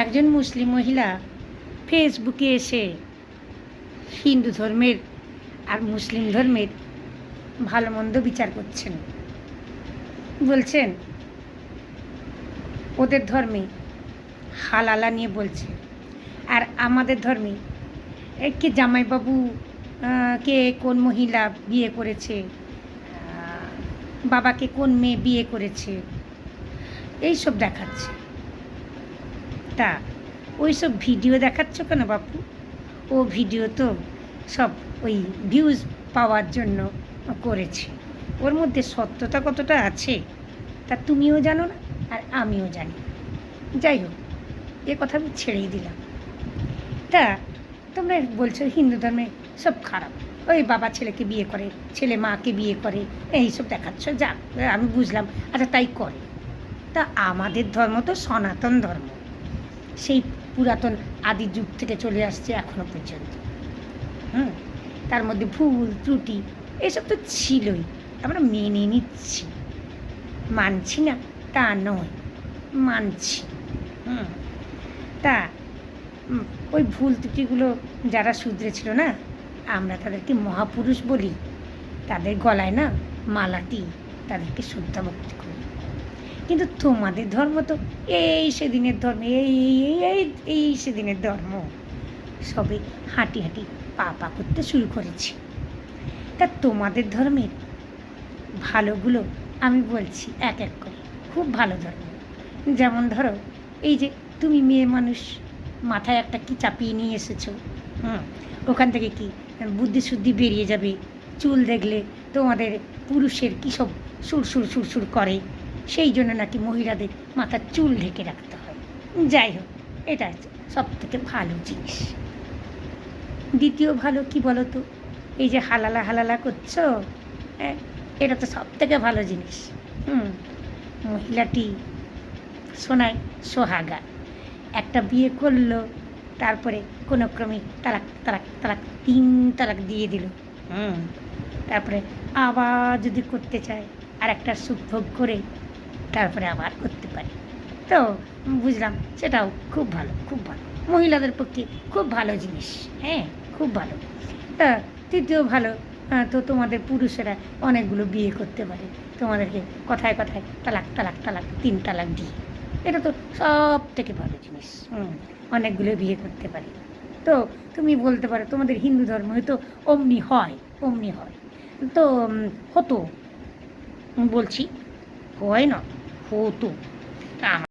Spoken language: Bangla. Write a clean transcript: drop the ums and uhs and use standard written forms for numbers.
একজন মুসলিম মহিলা ফেসবুকে এসে হিন্দু ধর্মের আর মুসলিম ধর্মের ভালো মন্দ বিচার করছেন। বলছেন ওদের ধর্মে হালালা নিয়ে বলছে, আর আমাদের ধর্মে কে জামাইবাবু কে কোন মহিলা বিয়ে করেছে, বাবাকে কোন মেয়ে বিয়ে করেছে, এইসব দেখাচ্ছে। তা ওই সব ভিডিও দেখাচ্ছ কেন বাপু? ও ভিডিও তো সব ওই ভিউজ পাওয়ার জন্য করেছে। ওর মধ্যে সত্যতা কতটা আছে তা তুমিও জানো না, আর আমিও জানি না। যাই হোক, এ কথা আমি ছেড়েই দিলাম। তা তোমরা বলছো হিন্দু ধর্মে সব খারাপ, ওই বাবা ছেলেকে বিয়ে করে, ছেলে মাকে বিয়ে করে, এইসব দেখাচ্ছ। যা, আমি বুঝলাম, আচ্ছা তাই করে। তা আমাদের ধর্ম তো সনাতন ধর্ম, সেই পুরাতন আদি যুগ থেকে চলে আসছে এখনো পর্যন্ত। তার মধ্যে ভুল ত্রুটি এসব তো ছিলই, আমরা মেনে নিচ্ছি, মানছি না তা নয়, মানছি। তা ওই ভুল ত্রুটিগুলো যারা শুধরেছিল না, আমরা তাদেরকে মহাপুরুষ বলি, তাদের গলায় না মালাটি তাদেরকে শ্রদ্ধা ভক্তি করি। কিন্তু তোমাদের ধর্ম তো এই সেদিনের ধর্ম, এই সেদিনের ধর্ম, সবে হাঁটি হাঁটি পা পা করতে শুরু করেছি। তা তোমাদের ধর্মের ভালোগুলো আমি বলছি এক এক করে, খুব ভালো ধর্ম। যেমন ধরো, এই যে তুমি মেয়ে মানুষ, মাথায় একটা কি চাপিয়ে নিয়ে এসেছো, ওখান থেকে কি বুদ্ধি শুদ্ধি বেরিয়ে যাবে। চুল দেখলে তোমাদের পুরুষের কী সব সুর সুর সুর সুর করে, সেই জন্য নাকি মহিলাদের মাথার চুল ঢেকে রাখতে হয়। যাই হোক, এটা সব থেকে ভালো জিনিস। দ্বিতীয় ভালো কি বলো তো, এই যে হালালা হালালা করছো, এটা তো সব থেকে ভালো জিনিস। মহিলাটি শোনায় সোহাগা, একটা বিয়ে করলো, তারপরে কোনো ক্রমে তালাক তালাক তালাক 3 তালাক দিয়ে দিল। তারপরে আবার যদি করতে চায় আর একটা সুখ ভোগ করে তারপরে আবার করতে পারে। তো বুঝলাম সেটাও খুব ভালো, খুব ভালো, মহিলাদের পক্ষে খুব ভালো জিনিস। খুব ভালো। তা তৃতীয় ভালো, তো তোমাদের পুরুষেরা অনেকগুলো বিয়ে করতে পারে, তোমাদেরকে কথায় কথায় তালাক তালাক তালাক 3 তালাক দিয়ে, এটা তো সব থেকে ভালো জিনিস। অনেকগুলো বিয়ে করতে পারে। তো তুমি বলতে পারো তোমাদের হিন্দু ধর্ম হয়তো অমনি হয়, অমনি হয়। তো হতো, বলছি হয় না, হতো। তা